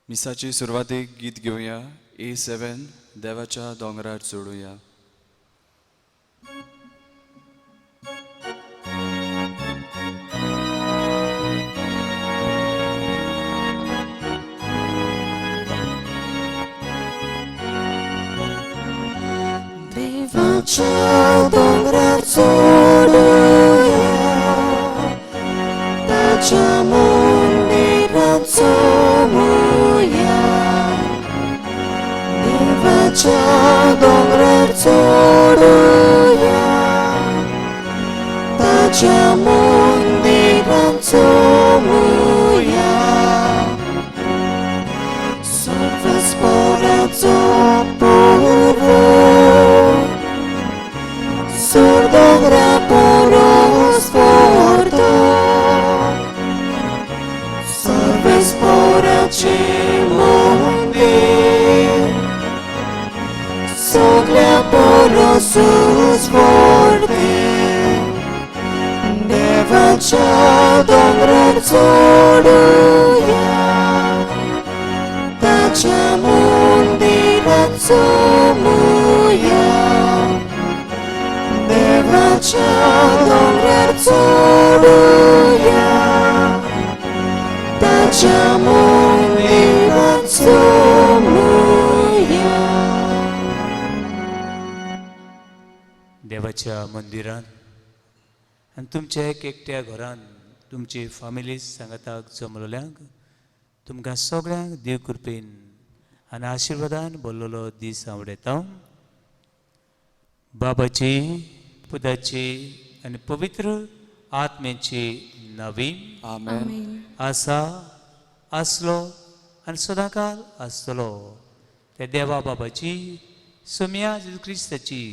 मिसाची सुरवातीक गीत घेऊया. A7 देवाच्या दोंगरार चडुया. देवाच्या दोंगरार चडुया, ताच्या मंदिरांत चमुया. देवाच्या दोंगरार चडुया, ताच्या मंदिरांत चमुया. सर्वस्पराचो पुरो sur dogra poros porto, serves poraci mondir, soglia porosus forte, devacia dongrar zoruia, tacia mondirat zomuia. Devacia dongrar चडुया, ताच्या मंदिरांत चमुया. देवाच्या मंदिरांत आनी तुमच्या एक एकट्या घरांत तुमची फॅमिली सांगाताक जमलेल्यांक तुमकां सगळ्यांक देव कृपेन आनी आशिर्वादान भरलेलो दीस आवडेता. बाबाची, पुताची आनी पवित्र आत्म्याची नवीन आमेन. आसा, आसलो आनी सदांकाळ आसतलो त्या देवा बाबाची, सोम्या जेजू क्रिस्ताची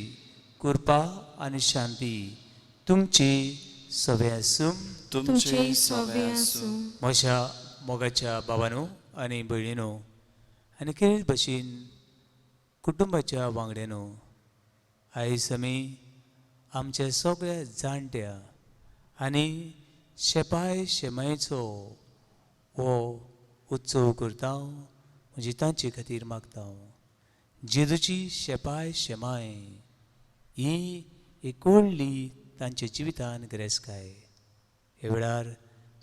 कृपा आनी शांती तुमची सवे आसूं. तुमचे सवे आसूं. म्हज्या मोगाच्या भावांनो आनी भयणीनो आनी खेळ भशेन कुटुंबाच्या वांगड्यानो, आयज आमी आमच्या सगळ्या जाणट्या आनी शेपाय शेमायेचो हो उत्सव करता. म्हणजे तांचे खातीर मागता जेजूची शेपाय शेमाय ही एक व्हडली तांच्या जिवितान गिरेस्तकाय. हे वेळार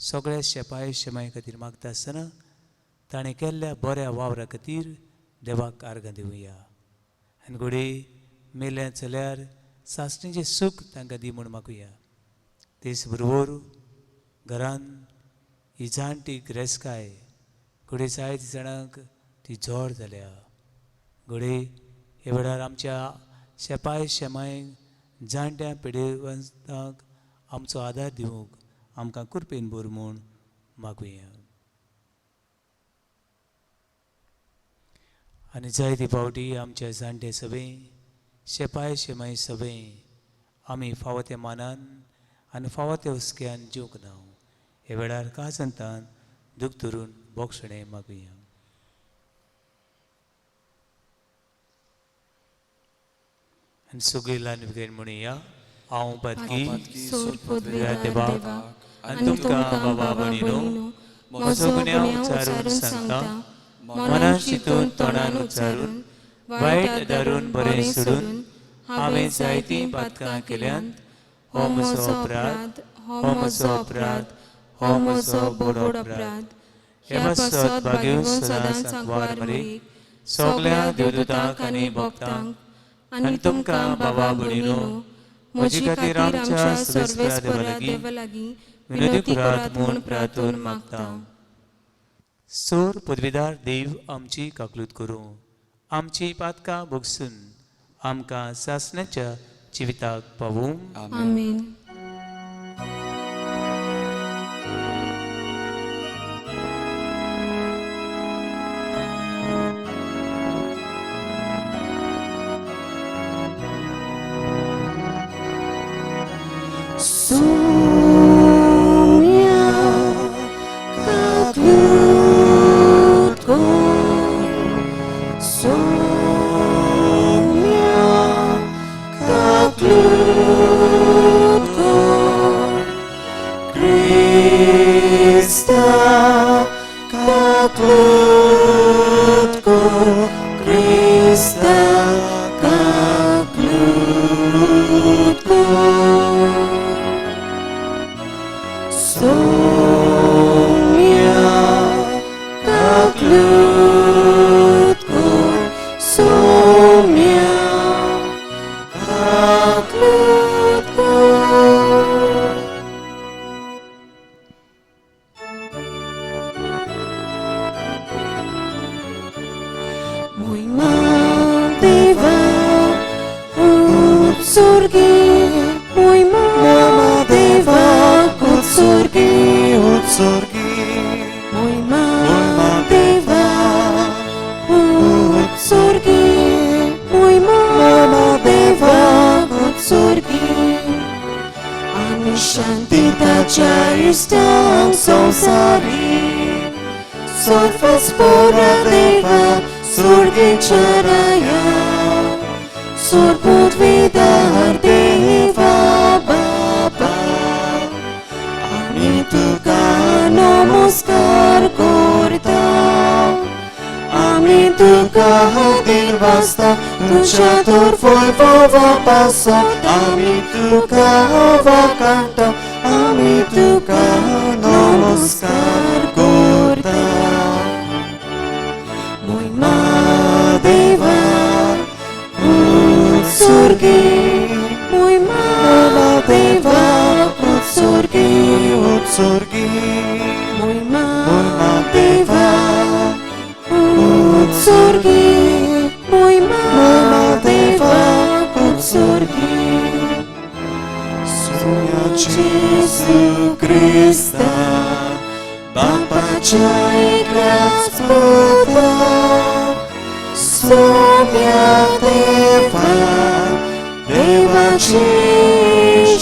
सगळ्या शेपाय शेमाय खातीर मागता आसतना ताणें केल्ल्या बऱ्या वावरा खातीर देवाक आर्गां दिवया. आनी घोडे मेल्या चल्यार सासणेचें सूख तांकां दी म्हूण मागुया. तेच बरोबर घरान ही जाणटी गिरेस्तकाय घोडे जायत जाणांक ती जोड जाल्या. घोडे हे वेळार आमच्या शेपाय शेमायक जाणट्या पिडेवंतांक आमचो आदार दिवंक आमकां कृपेन भर म्हूण मागुया. आनी जायते फावटी आमच्या जाणटे सभे शेपाय शेमाय सभे आमी फावो त्या मानान आनी फावो त्या हुस्क्यान जिवंक ना. हे वेळार काजंतान दूख धरून बोक्षणें मागुया. आनी सगळीं ल्हान भुरग्यां म्हणुया, हांव पातकी देवाक आनी तुमकां बाबा भयणीनो म्हजो गुन्यांव उच्चारून सांगता. मनान चिंतून तोंडान उच्चारून वायट धरून बरें सोडून हांवें जायतीं पातकां केल्यांत. हो म्हजो अपराध, हो म्हजो अपराध, हो म्हजो बरो अपराध. हे बसत भाग्यो सदां सांकवार मरेक सगळ्या देवदूतांक आनी भक्तांक आनी तुमकां बाबा भयणीनो म्हजे खातीर आमच्या सर्वेस्परा देवा लागीं विनंती करात म्हूण प्रार्थून मागता. सोर पदवीदार देव आमची काकलूत करूं, आमची पातकां भोगसून आमकां सासणाच्या जिविताक पावूं. आमेन. Sonia kaklutku, Sonia kaklutku, Krista kaklutku. शांती ताच्या इष्टांक संवसारी सोफस पोरा देवा सुर्गेच्या राया सोरपूत वेदार देवा बाबा आमी तुका नमस्कार करता आमी तुका हातीर वाजता तुझ्या तोरफोय वोवा पासत आमी तुका वाकांता आमी तुका नमस्कार करता महिमा देवा उत्सर्गी महिमा देवा उत्सर्गी उत्सर्गी महिमा देवा उत्सर्गी महिमा देवा उत्सर्गी Jezu Chrysta, Bapacia एकल्याच पुता, सौम्या देवा, देवाची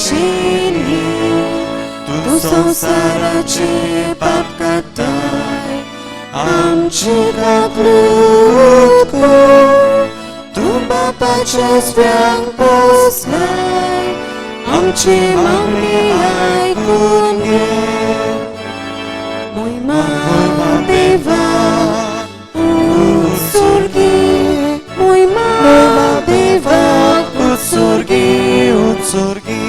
शेली, तू संसाराचे पाप काढताय, आमची गाबलूत कर, तू बापाच्या स्व्यांग बसलाय, आमची मागणी ऐकून घे महिमा देवा उत्सर्गी महिमा देवा उत्सर्गी उत्सर्गी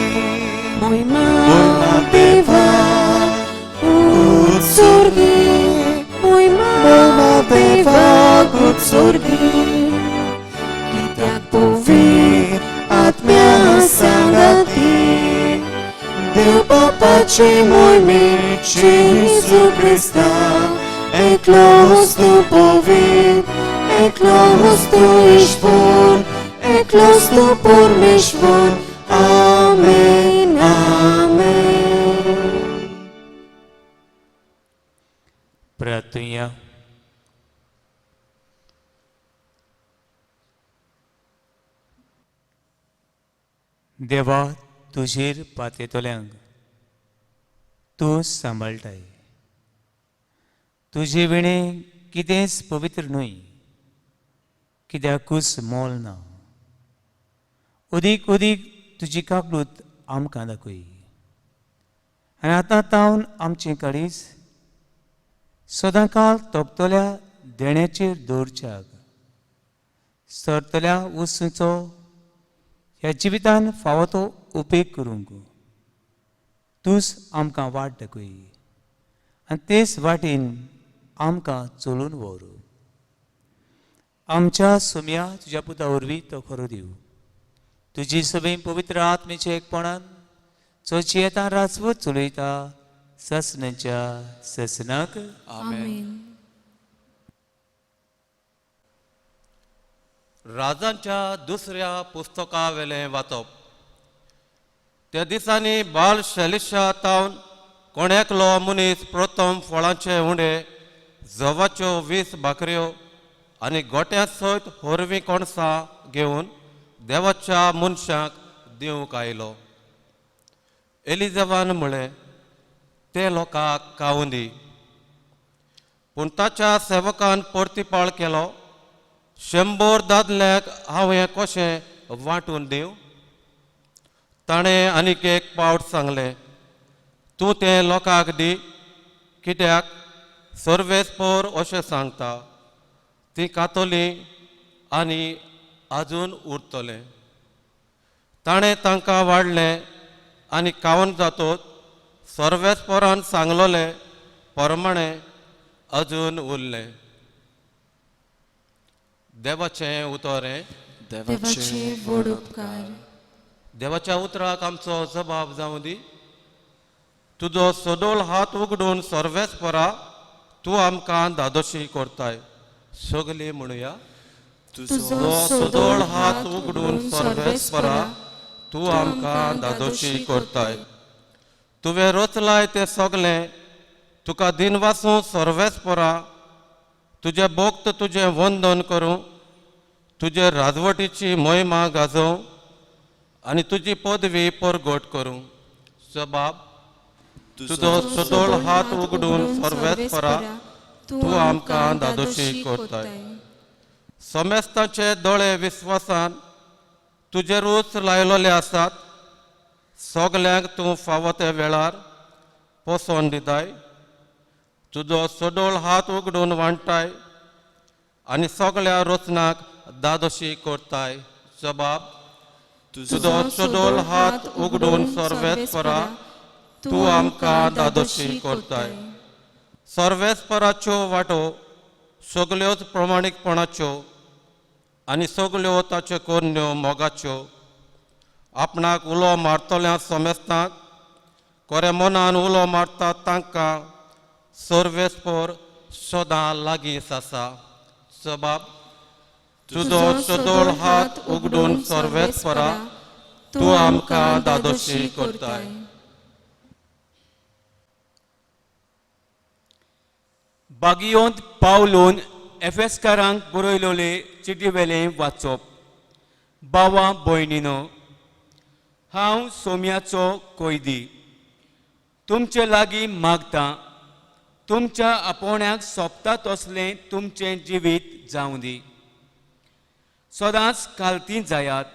महिमा देवा उत्सर्गी महिमा देवा उत्सर्गी कित्याक पवित्र आत्म्या सांगाती देव बापाचे मोहिमेचे जेजू क्रिस्ता एकलोच तू पवित्र एकलोच तू ईश्वर एकलोच तू परमेश्वर आमेन आमेन प्रार्थया देवा तुजेर पातयेतल्यांक तूं सांबाळटाय तुजे विणे कितेंच पवित्र न्हय कित्याकूच मोल ना उदीक उदीक तुजी काकूत आमकां दाखय आनी आतां तावन आमचें काळीज सदांकाळ तोपतल्या देण्याचेर दवरच्याक सरतल्या वस्तूंचो ह्या जिवितान फावो तो उपेग करूंक तूंच आमकां वाट दाखय आनी तेच वाटेन आमकां चलून व्हर आमच्या सुम्या तुज्या पुता वरवीं तो खरो दिव तुजी सभे पवित्र आत्मेच्या एकपणान चोची येता राजवट चलयता ससनाच्या ससनाक आमेन राजांच्या दुसऱ्या पुस्तका वेलें वाचप त्या दिसांनी बाल शैलिशा तावन कोणेकलो मनीस प्रथम फळांचे उंडे जवाच्यो 20 भाकऱ्यो आनी गोट्यां सयत होरवीं कोणसां घेवन देवाच्या मनशाक दिवंक आयलो एलिझाबान म्हळें ते लोकांक खावूं दी पूण ताच्या सेवकान परतीपाळ केलो 100 दादल्याक हांव हें कशें वांटून दिवं ताणें आनीक एक पावट सांगलें तूं तें लोकांक दी कित्याक सर्वेस्पोर अशें सांगता तीं खातलीं आनी आजून उरतलें ताणें तांकां वाडलें आनी खावन जातूच सर्वेस्पोरान सांगलोलें प्रमाणें अजून उरलें देवाचें उतोरें देवाचे व्हड उपकार देवाच्या उतराक आमचो जबाब जावं दी तुजो सदोळ हात उगडून सर्वेस्परा तूं आमकां दादोशी करताय सगलीं म्हणुया तुजो सदोळ हात उगडून सर्वेस्परा तूं आमकां दादोशी करताय तुवें रचलाय तें सगलें तुका दिनवासूं सर्वेस्परा तुजे भक्त तुजें वंदन करूं तुजे राजवटीची मोहिमा गाजोवं आनी तुजी पदवी परगट करूं बाब तुजो सदोळ हात उगडून सर्वेस्परा तूं आमकां दादोशी करताय. समेस्तांचे दोळे विस्वासान तुजेरूच लायलोले आसात. सगल्यांक तूं फावो ते वेळार पोसोन दिताय. तुजो सदोळ हात उगडून वांटाय आनी सगळ्या रोचनाक दादोशी करताय. जबाब तुजो सदोळ हात उगडून सर्वेस्परा तूं आमकां दादोशी करताय. सर्वेस्पराच्यो वाटो सगल्योच प्रमाणीकपणाच्यो आनी सगल्यो ताच्यो कोन्यो मोगाच्यो. आपणाक उलो मारतल्या समेस्तांक खरे मनान उलो मारतात तांकां सर्वेस्पर सदां लागींच आसा. जबाब तुजो सदोळ हात उगडून सर्वेस्परा तूं आमकां दादोशी करताय. बागियोंत पावलून एफेसकारांक बरयलोले चिटीवेलें वाचप. बावा भयणीनो, हांव सोम्याचो कैदी तुमचे लागीं मागतां, तुमच्या आपोवण्याक सोबता तसलें तुमचें जिवीत जावं दी. सदांच कालतीं जायात.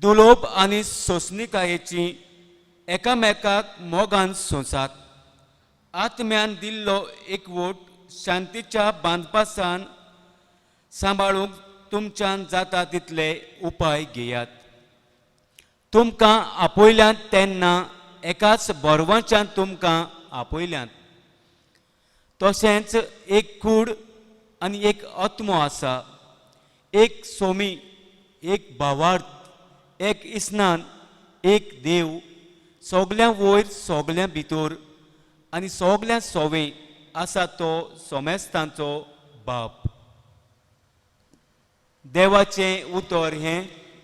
दुलोप आनी सोंसणिकायेची एकामेकाक मोगान सोंसात. आत्म्यान दिल्लो एकवोट शांतीच्या बांदपासान सांबाळूंक तुमच्यान जाता तितले उपाय घेयात. तुमकां आपयल्यांत तेन्ना एकाच बरवांच्यान तुमकां आपयल्यांत. तशेंच एक कूड आनी एक आत्मो आसा. एक सोमी, एक भावार्थ, एक इस्नान, एक देव, सगल्या वयर सगल्या भितर आनी सगल्या सोवें आसा तो सोमेस्तांचो बाप. देवाचें उतर हें.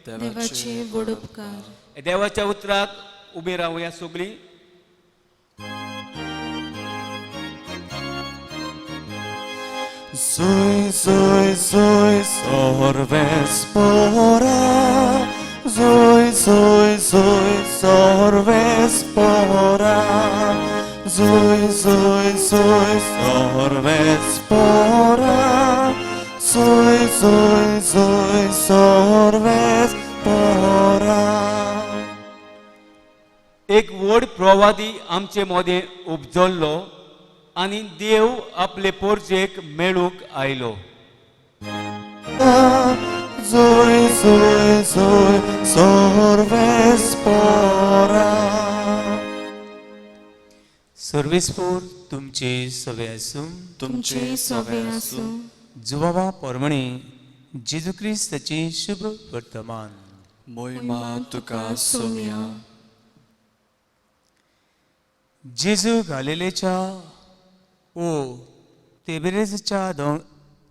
देवाचे व्हड उपकार. देवाच्या उतराक उबी रावया सगळीं. Soy, soy, soy, sorvespora. Soy, soy, soy, sorvespora. Soy, soy, soy, sorvespora. Soy, soy, soy, sorvespora. एक व्हड प्रवादी आमचे मदें उपजल्लो आनी देव आपले पोरजेक मेळूंक आयलो. Soy, soy, soy, sorvespora. सर्वेस्पोर तुमचे सवे आसूं. तुमचे सवे आसूं. जुवावा पोरमणी जेजू क्रिस्ताची शुभ वर्तमान. मोहिमा तुका सोम्या. जेजू गालिलेच्या तेबेरेजच्या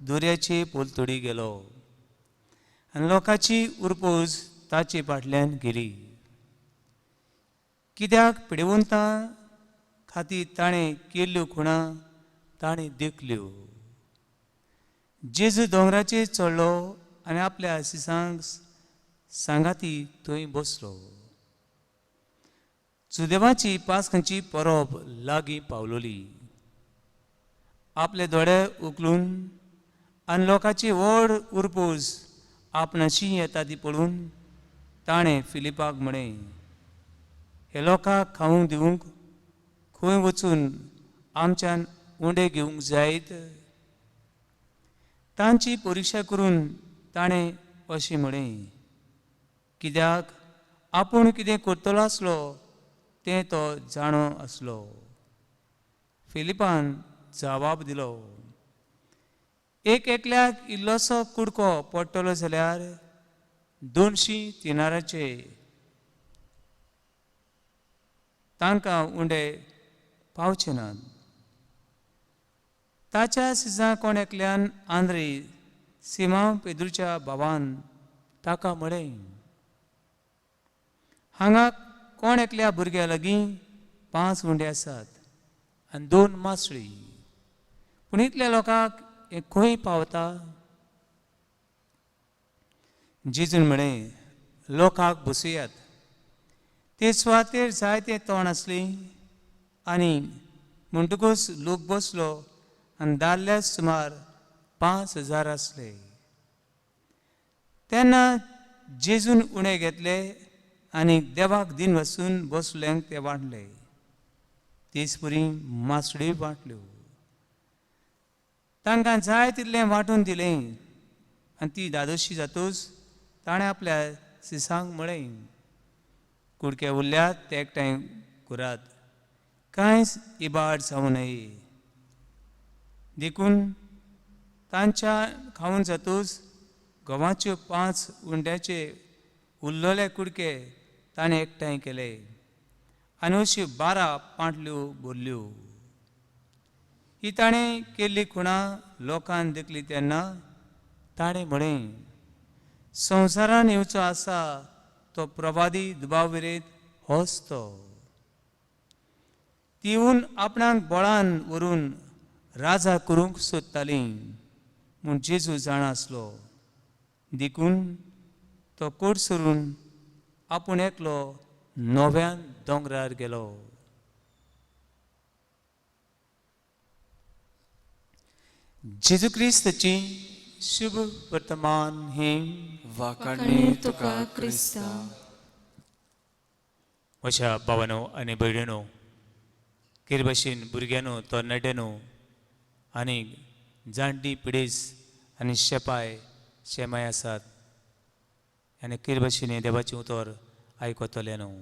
दोर्याचे पोलतोडी गेलो आनी लोकांची उरपूज ताचे फाटल्यान गेली. कित्याक पिडेवंतां खातीर ताणें केल्ल्यो खुणां ताणें देखल्यो. जेजू दोंगराचेर चडलो आनी आपल्या आशिसांक सांगाती थंय बसलो. सुदेवाची पासखांची परब लागीं पावलोली. आपले दोळे उखलून आनी लोकांची व्हड उरपूज आपणाची येता ती पळोवन ताणें फिलिपाक म्हळें, हे लोकांक खावंक दिवंक खंय वचून आमच्यान उंडे घेवंक जायत. तांची परिक्षा करून ताणें अशें म्हळें, कित्याक आपूण कितें करतलो आसलो तें तो जाणो आसलो. फिलिपान जबाब दिलो, एक एकल्याक इल्लोसो कुडको पडटलो जाल्यार 200 दिनाराचे तांकां उंडे पावचे नात. ताच्या सिजां कोण एकल्यान आंद्रे सिमांव पेद्रूच्या भावान ताका म्हळें, हांगा कोण एकल्या भुरग्या लागीं 5 उंडे आसात आनी 2 मासळी, पूण इतल्या लोकांक हें खंय पावता? जेजून म्हळें, लोकांक बसयात. ते सुवातेर जायते तोंड आसली आनी म्हणटकूच लोक बसलो आनी दादले सुमार 5,000 आसले. तेन्ना जेजून उणे घेतले आनी देवाक दिन वचून बसल्यांक ते वांटले. तेच परी मासडी वांटल्यो. तांकां जाय तितलें वांटून दिलें आनी ती धादोशी जातूच ताणें आपल्या सिसांक म्हळें, कुडके उरल्यात ते एकठांय करात, कांयच इबाड जावं नये. देखून तांच्या खावून जातूच गंवाच्यो 5 उंट्याचे उरलेले कुडके ताणें एकठांय केले आनी अश्यो 12 पांटल्यो भरल्यो. ही ताणें केल्ली खुणां लोकांन देखली तेन्ना ताणें म्हळें, संवसारान येवचो आसा तो प्रवादी दुबाविरेत होच तो. ती येवन आपणाक बळान व्हरून राजा करूंक सोदताली म्हूण जेजू जाणासलो. देखून तो कोट सरून आपूण एकलो नव्यान दोंगरार गेलो. जेजू क्रिस्ताची शुभ वर्तमान हे वाकाडणी तुका क्रिस्ता. म्हज्या भावांनो आनी भयणींनो, केर भाशेन भुरग्यांनो, तरणाट्यांनो आनी जाणटी पिडेस आनी शेमाय आसात आनी केर भाशेन हें देवाचें उतर आयकतले न्हू.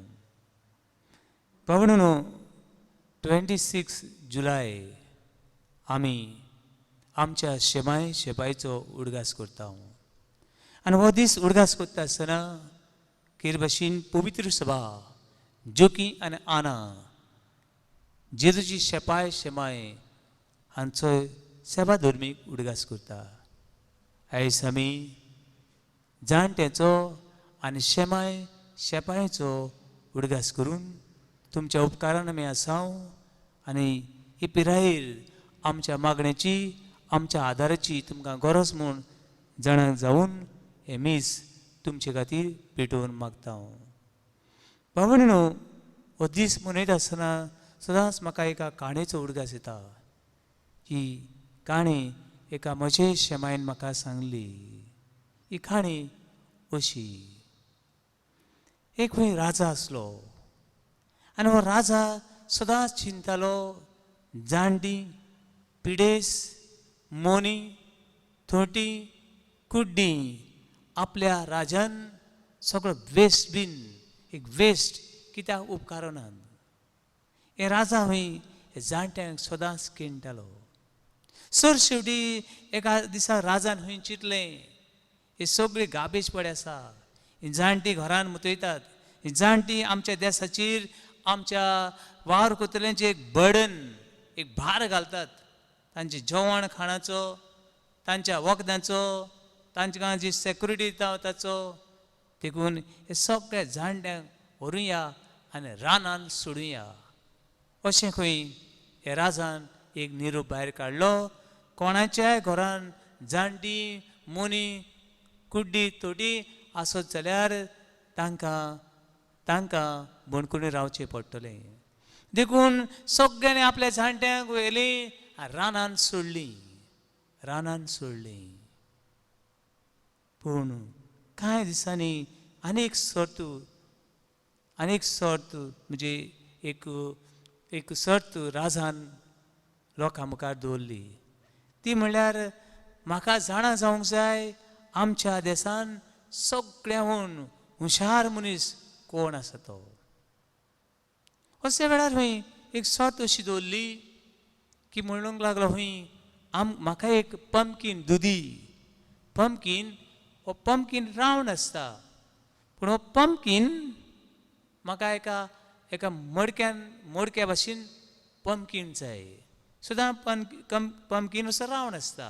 भावणींनो, 26 जुलय आमी आमच्या शेपायचो उडगास करता आनी हो दीस उडगास करता आसतना केर भाशेन पवित्र सभा जोकी आनी आना जेजूची शेमाय हांचो सेवा धर्मीक उडगास करता. आयज आमी जाणट्याचो आनी शेपायचो उडगास करून तुमच्या उपकारान आमी आसांव आनी ही पिरायेर आमच्या मागण्याची, आमच्या आदाराची तुमकां गरज म्हूण जाणाक जावन हे मीस तुमचे खातीर पेटोवन मागता. भावणींनो, हो दीस मनयता आसतना सदांच म्हाका एका काणयेचो उडगास येता. ही काणी एका म्हजे शेमायन म्हाका सांगली. ही काणी अशी, एक खंय राजा आसलो आनी हो राजा सदांच चिंतालो जाणटी पिडेस, मोनी, थोटी, कुड्डी आपल्या राजान सगळो वेस्ट बीन एक वेस्ट कित्याक उपकारनात. हे राजा हूंय हे जाणट्यांक सदांच किणटालो. सर शेवटी एका दिसा राजान हूंय चिंतलें, हे सगळी गाबेज पडे आसा, ही जाणटी घरान मुतयतात, ही जाणटी आमच्या देशाचेर आमच्या वावर कोतऱ्यांचेर एक बर्डन, एक भार घालतात. तांचे जेवण खाणाचो, तांच्या वखदांचो, तांकां जी सेक्युरिटी दिता ताचो. देखून हे सगळ्या जाणट्यांक व्हरूया आनी रानान सोडुया. अशें खंय हे राजान एक निरोप भायर काडलो. कोणाच्याय घरान जाणटी, मोनी, कुड्डी, तोटी आसत जाल्यार तांकां बंदखणीर रावचें पडटलें. देखून सगळ्यांनी आपल्या जाणट्यांक व्हेलीं रानान सोडलीं. पूण कांय दिसांनी आनीक सर्त म्हणजे एक सर्त राजान लोकां मुखार दवरली. ती म्हणल्यार म्हाका जाणा जावंक जाय आमच्या देशान सगळ्याहून हुशार मनीस कोण आसा तो. अशे वेळार हूंय एक सर्त अशी दवरली की म्हणूंक लागलो हूंय म्हाका एक पंपकीन दुदी. हो पंपकीन रावंड आसता, पूण हो पंपकीन म्हाका एका मडक्या भाशेन पंपकीन जाय. सुद्दां पंपकीन असो रावंड आसता,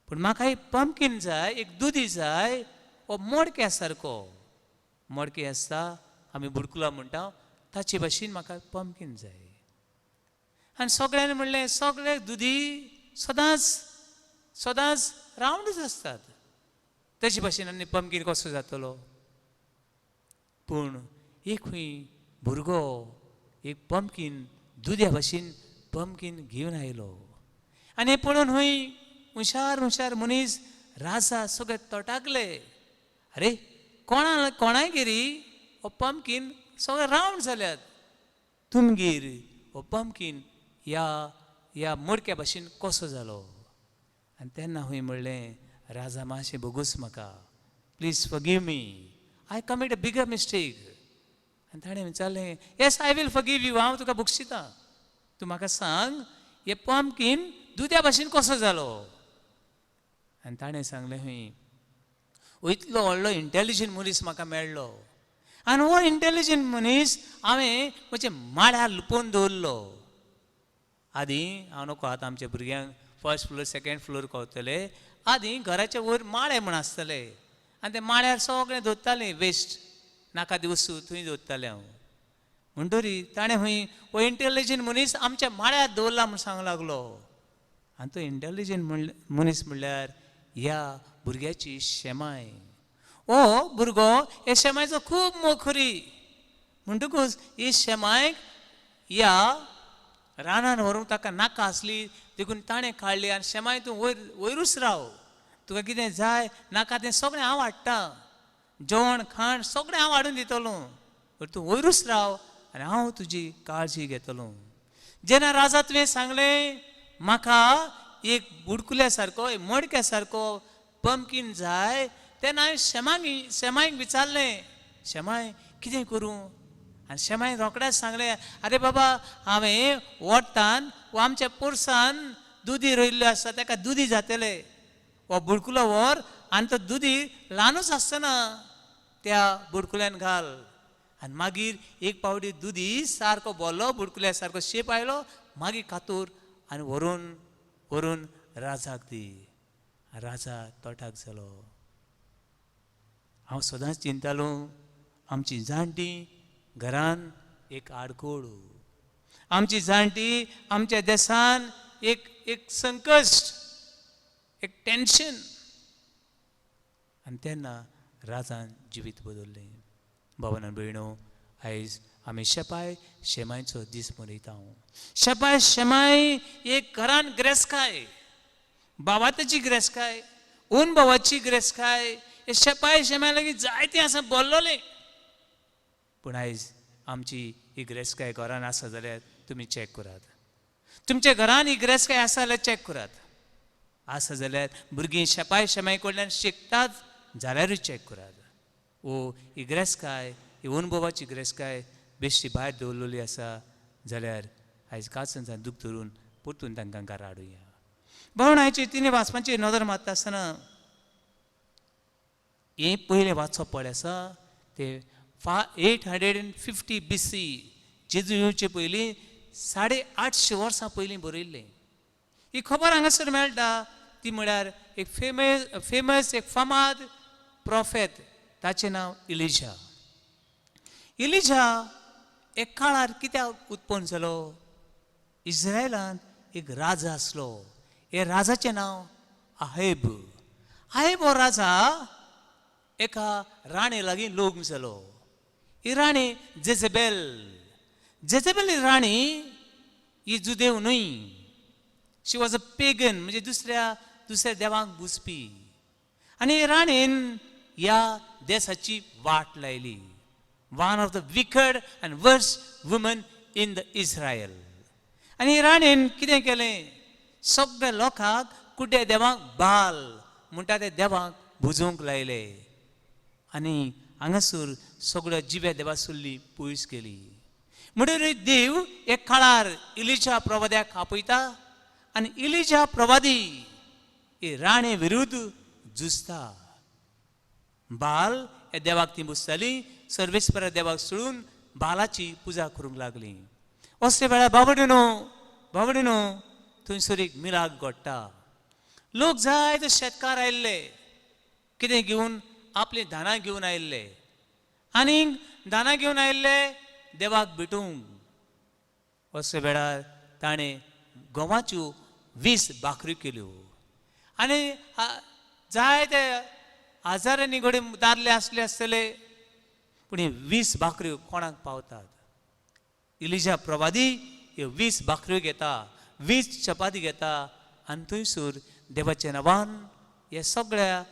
पूण म्हाका एक पंपकीन जाय, एक दुदी जाय हो मडक्या सारको. मडके आसता आमी बुडकुलो म्हणटा ताचे भाशेन म्हाका पंपकीन जाय. आनी सगळ्यांनी म्हणलें सगळे दुदी सदांच रावंडच आसतात, तेचे भाशेन आनी पंपकीन कसो जातलो. पूण एक खंय भुरगो एक पंपकीन दुद्या भाशेन पंपकीन घेवन आयलो आनी हें पळोवन हूंय हुशार हुशार मनीस राजा सगळे तोटाकले. अरे कोणाय गेरी हो पंपकीन सगळे रावंड जाल्यात, तुमगेर हो पंपकीन ह्या मडक्या भाशेन कसो जालो. आनी तेन्ना हूंय म्हणलें, राजा मातशें बोगूस म्हाका, please forgive me, I commit a bigger mistake. आनी ताणें विचारलें, yes I will forgive you, हांव तुका बक्षिता, तूं म्हाका सांग हे पंपकीन दुद्या भाशेन कसो जालो. आनी ताणें सांगलें, हूंय इतलो व्हडलो इंटेलिजंट मनीस म्हाका मेळ्ळो आनी हो इंटेलिजंट मनीस हांवें म्हज्या माड्यार लुपोवन दवरलो. आदीं हांव नकळो आतां आमच्या भुरग्यांक फर्स्ट फ्लोर सेकंड फ्लोर कळटले, आदीं घराच्या वयर माळे म्हण आसताले आनी ते माळ्यार सगळें दवरतालें वेस्ट, नाका ती वस्तू थंय दवरतालें हांव. म्हणटरी ताणें हूंय हो इंटेलिजंट मनीस आमच्या माळ्यार दवरला म्हूण सांगूंक लागलो. आनी तो इंटेलिजंट मनीस म्हणल्यार ह्या भुरग्याची शेमाय. हो भुरगो हे शेमायचो खूब मोखरी. म्हणटकूच ही शेमायक ह्या रानान व्हरून ताका नाका आसली देखून ताणें काडली आनी शेमाय तूं वयरूच राव, तुका कितें जाय नाका तें सगळें हांव हाडटा, जेवण खाण सगळें हांव हाडून दितलो, बट तूं वयरूच राव आनी हांव तुजी काळजी घेतलो. जेन्ना राजा तुवें सांगलें म्हाका एक बुडकुल्या सारको एक मडक्या सारको पंपकीन जाय, तेन्ना हांवें शेमायक विचारलें, शेमाय कितें करूं. आनी शेमाय रोखडेंच सांगलें, आरे बाबा हांवें वोट्टान वो आमच्या पोरसान दुदी रोयल्ल्यो आसा ताका दुदी जातले, हो बुडकुलो व्हर आनी तो दुदी ल्हानूच आसतना त्या बुडकुल्यान घाल. आनी मागीर एक पावटी दुदी सारको बोल्लो बुडकुल्या सारको शेप आयलो, मागीर कातूर आनी व्हरून राजाक दी. राजा तोटाक जालो. हांव सदांच चिंतालो आमची जाणटी घरान एक आडकोळ, आमची जाणटी आमच्या देशान एक संकश्ट, एक टेन्शन. आनी तेन्ना राजान जिवीत बदल्लें. भावान भयणो, आयज आमी शेपाय शेमायचो दीस मनयता. शेपाय शेमाय एक घरान गिरेस्तकाय, भावाची गिरेस्तकाय, ओन भावाची गिरेस्तकाय, हे शेपाय शेमाय लागीं जायतीं आसा बोल्लोलें. पूण आयज आमची ही गिरेस्तकाय घरान आसा जाल्यार तुमी चॅक करात. तुमच्या घरान ही गिरेस्तकाय आसा जाल्यार चॅक करात. आसा जाल्यार भुरगीं शेपाय शेमाय कडल्यान शिकतात जाल्यारूच चॅक करात. वो ही गिरेस्तकाय, ही अनुभवाची गिरेस्तकाय बेश्टी भायर दवरलेली आसा जाल्यार आयज काचन दूख धरून परतून तांकां घरा हाडुया. भावण आयची तिने वाचपाची नदर मारता आसतना हें पयलें वाचप पळय आसा ते 850 BC जेजू येवचे पयलीं 850 वर्सां पयलीं बरयल्लें. ही खबर हांगासर मेळटा ती म्हळ्यार एक फेमस एक फामाद प्रॉफेट, ताचें नांव इलिजा. इलिजा एक काळार कित्याक उत्पन्न जालो. इस्रायलान एक राजा आसलो, हे राजाचें नांव आहेब. आहेब हो राजा एका राणे लागीं लग्न जालो. ही राणी जेजेबेल ही राणी ही जुदेव न्हय. शी वॉज अ पेगन, म्हणजे दुसऱ्या देवाक बुजपी. आनी राणेन ह्या देशाची वाट लायली. One of the wicked and worst woman in the Israel. आनी राणेन कितें केलें, सगळ्या लोकांक कुड्या देवाक बाल म्हणटा त्या देवाक भुजोवंक लायले. आनी हांगासर सगळ्यो जिव्या देवासुल्ली पयस केली. म्हणटरीच देव एक काळार इलिजा प्रवाद्याक आपयता आनी इलिजा प्रवादी हे राणे विरुद्ध झुजता. बाल हे देवाक ती बुजताली, सर्वेस्परा देवाक सोडून बालाची पुजा करूंक लागली. असले वेळार बाबडीनो थंयसर एक मिलाग घडटा. लोक जायते शेतकार आयिल्ले, कितें घेवन आपली धानां घेवन आयिल्ले आनी धानां घेवन आयिल्ले देवाक भेटूंक. असले वेळार ताणें गंवाच्यो 20 भाकऱ्यो केल्यो आनी जायते हजारांनी घडये दादले आसले आसतले, पूण हे 20 भाकऱ्यो कोणाक पावतात. इलिजा प्रवादी ह्यो 20 भाकऱ्यो घेता 20 चपाती घेता आनी थंयसर देवाच्या नांवान हे सगळ्या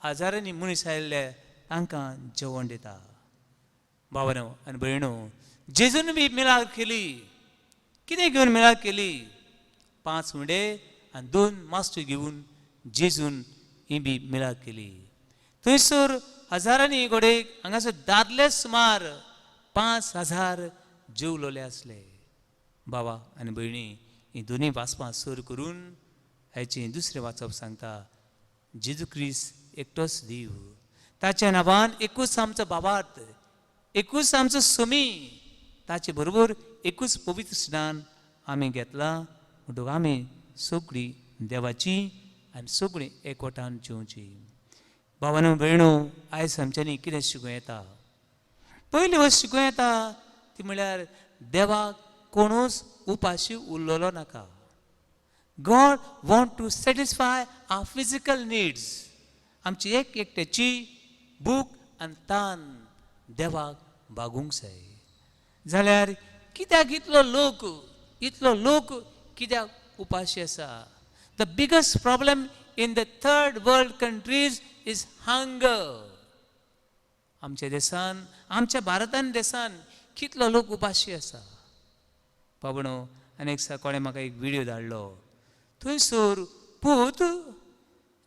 हजारांनी मनीस आयिल्ले तांकां जेवण दिता. भावानो आनी भयणो, जेजून बी मिलाद केली. कितें घेवन मिलाद केली? 5 हुंडे आनी 2 मास्तू घेवन जेजून ही बी मिलाद केली. थंयसर हजारांनी घोडे हांगासर दादले सुमार 5,000 जेवलोले असले. बाबा आनी भयणी, ही दोनी वाचपां सर करून हाचें दुसरें वाचप सांगता. जेजू क्रिस्त एकटोच देव, ताच्या नांवान एकूच आमचो बाबार्थ, एकूच आमचो सोमी, ताचे बरोबर एकूच पवित्र स्नान आमी घेतलां. म्हणटून आमी सगळीं देवाची आनी सगळीं एकवटान जेवची. भावानो भयणो, आयज आमच्यांनी कितें शिकूं येता? पयली वस्त शिकूं येता ती म्हळ्यार देवाक कोणूच उपाशी उरलेलो नाका. God want to satisfy our physical needs. आमची एक एकट्याची भूक आनी तान देवाक भागूंक जाय. जाल्यार कित्याक इतलो लोक कित्याक उपाशी आसा? The biggest problem in the third world countries is hunger. आमच्या देशान, आमच्या भारतान देशान कितलो लोक उपाशी आसा. पाबणो, आनी कोणें म्हाका एक व्हिडिओ धाडलो. थंयसर पूत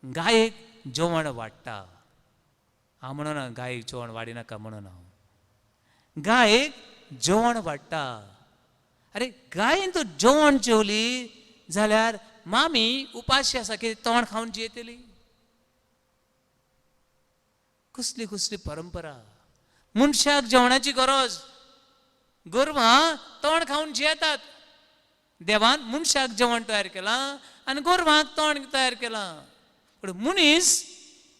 गायेक जेवण वाडटा. हांव म्हणना गायेक जेवण वाडिनाका म्हणून, हांव गायेक जेवण वाडटा. अरे गायेन तूं जेवण जेवली जाल्यार मामी उपाशी आसा, कितें तोंड खावन जियेतली? कसली परंपरा! मनशाक जेवणाची गरज, गोरवां तोंड खावन जियेतात. देवान मनशाक जेवण तयार केलां आनी गोरवांक तोंड तयार केलां. पूण मनीस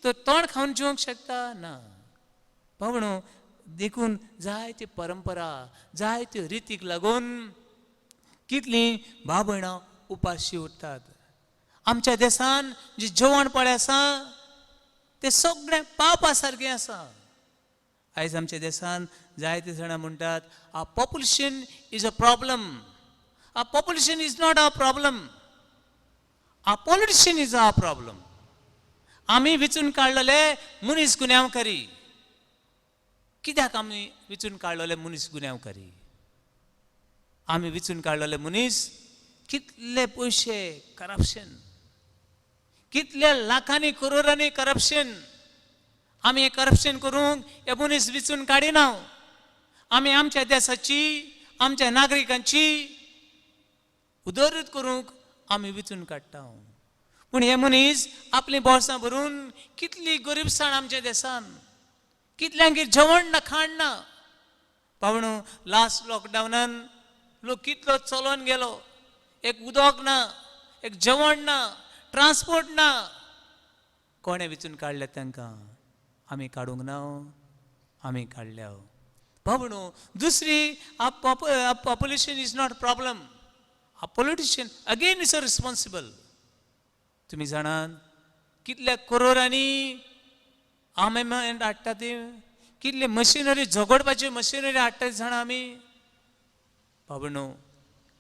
तो तोंड खावन जेवंक शकता ना. पावणो, देखून जायती परंपरा, जायत्यो रितीक लागून कितलीं भाव भयणां उपाशी उरतात. आमच्या देशान जे जेवण पळय आसा तें सगळें पावपा सारकें आसा. आयज आमच्या देशान जायते जाणां म्हणटात a population is a problem. A population is not a problem. A politician is a problem. आमी विचून काडलेले मनीस गुन्यांवकारी. कित्याक आमी विचून काडलेले मनीस गुन्यांवकारी? आमी विचून काडलेले मनीस कितले पयशे करप्शन, कितले लाखांनी करोडांनी करप्शन. आमी हे करप्शन करूंक हे मनीस विचून काडिना. आमी आमच्या देशाची, आमच्या नागरिकांची उदरगत करूंक आमी विचून काडटा. पूण हे मनीस आपली बोळसां भरून कितली गरीबसाण आमच्या देशान, कितल्यांगेर जेवण ना, खाण ना. पावणो, लास्ट लॉकडावनान लोक कितलो चलोन गेलो. एक उदक ना, एक जेवण ना, ट्रान्सपोर्ट ना. कोणे विचून काडले तांकां? आमी काडूंक ना, आमी काडल्या. पावणो, दुसरी population is not problem. A politician again is a responsible. तुमी जाणात कितल्या करोडांनी आर्मेमेंट हाडटा ती, कितले मशिनरी, झगडपाची मशिनरी हाडटा जाणा आमी. पावणो,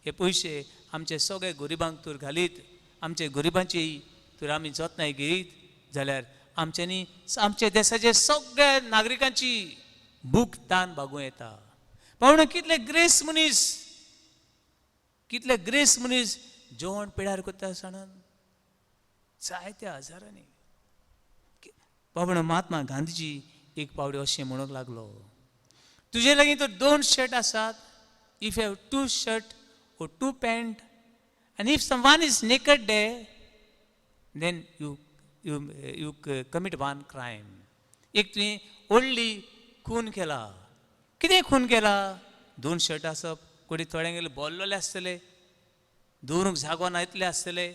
हे पयशे आमचे सगळे गरिबांक तर घालीत, आमच्या गरिबांची तर आमी जतनाय घेयत जाल्यार आमच्यांनी आमच्या देशाच्या सगळ्या नागरिकांची भूक तान भागूं येता. पावणो, कितले ग्रेस मनीस, कितले ग्रेस मनीस जेवण पिड्यार करता जाणात, जायत्या हजारांनी. पावणो, महात्मा गांधीजी एक पावटी अशें म्हणूंक लागलो, तुजे लागीं तर 2 शर्ट आसात. If you have 2 shirt or 2 pant, and if someone is naked there, then you commit one crime. एक तुवें व्हडली खून केला. कितें खून केला? 2 शर्ट आसप, कोणी थोड्यांगेले बोल्लोले आसतले, दवरूंक जागो ना इतले आसतले.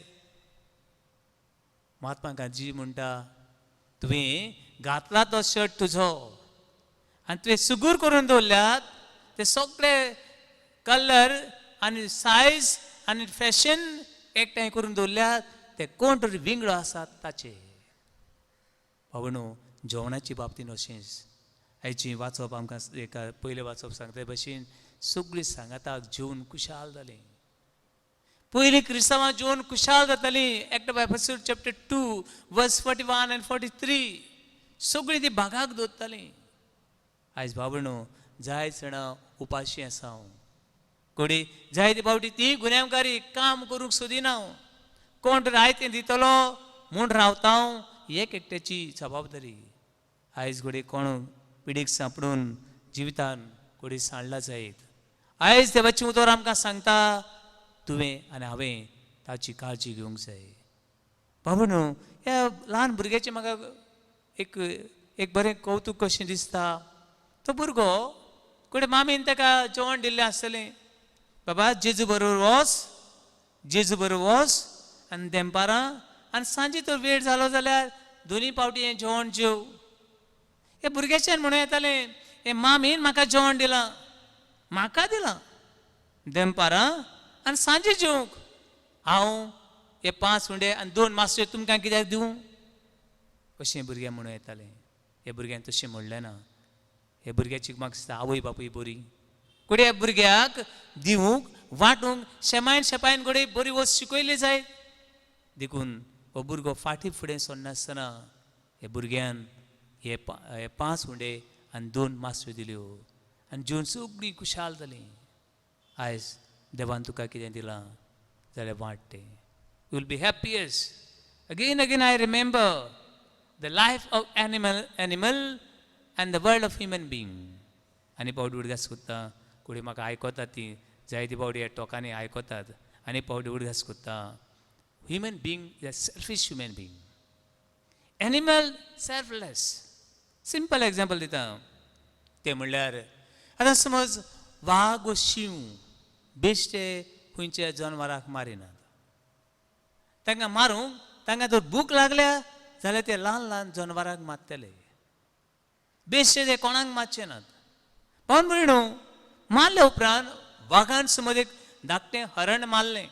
महात्मा गांधी म्हणटा, तुवें घातला तो शर्ट तुजो आनी तुवें सुगूर करून दवरल्यात, ते सगळे कलर आनी सायज आनी फॅशन एकठांय करून दवरल्यात, ते कोण तरी विंगडो आसात ताचे. पावणो, जेवणाची बाबतीन अशेंच. आयची वाचप आमकां एका पयले वाचप सांगता भशेन सगळीं सांगाताक जेवन कुशाल जालीं पयलीं क्रिस्तांवां जेवन कुशाल जातालीं एक्ट ऑफ एफेसस चॅप्टर 2 वर्स 41 and 43 सगळीं ती भागाक दवरतालीं आयज बाबणो जाय जाणां उपाशी आसा हांव कोणी जायते फावटी ती गुन्यांवकारी काम करूंक सोदिना कोण रायतें दितलो म्हूण रावता हांव एक एकट्याची जबाबदारी आयज घोडी कोण पिडीक सांपडून जिवितान घोडी सांडला जायत आयज देवाची उतर आमकां सांगता तुवें आनी हांवें ताची काळजी घेवंक जाय बाबा न्हू ह्या ल्हान भुरग्याचें म्हाका एक बरें कौतूक कशें दिसता तो भुरगो कोणे मामीन ताका जेवण दिल्लें आसतलें बाबा जेजू बरोबर वच आनी देंपारां आनी सांजे तो वेळ जालो जाल्यार दोनी पावटी हें जेवण जेव हे भुरग्याच्यान म्हणून येतालें हे मामीन म्हाका जेवण दिलां म्हाका दिलां देंपारां आनी सांजे जेवंक हांव हे 5 हुंडे आनी 2 मासयो तुमकां कित्याक दिवं अशें भुरग्यां म्हणून येतालें हे भुरग्यान तशें म्हणलें ना हे भुरग्याची म्हाका दिसता आवय बापूय बरी कोडे ह्या भुरग्याक दिवंक वांटूंक शेपायन कोडे बरी वस्त शिकयली जाय देखून हो भुरगो फाटीं फुडें सरनासतना हे भुरग्यान हे 5 हुंडे आनी 2 मासयो दिल्यो आनी जेवन सगळीं कुशाल जालीं आयज देवान तुका कितें दिलां जाल्यार वांट तें you will be हॅपियस्ट again I remember the life of animal and the world of human being आनी पावटी उडगास कोत्ता कोणी म्हाका आयकोता ती जायती पावटी ह्या टोकांनी आयकोतात आनी पावटी उडगास कोत्ता human being is a selfish human being animal selfless simple example दिता ते म्हणल्यार आतां समज वाग वा शिव बेश्टे खंयच्या जनावरांक मारिनात तांकां मारूंक तांकां जर भूक लागल्या जाल्यार ते ल्हान जनावरांक मारतले बेश्टे ते कोणाक मातशे नात पण म्हणून मारले उपरांत वाघान समज एक धाकटें हरण मारलें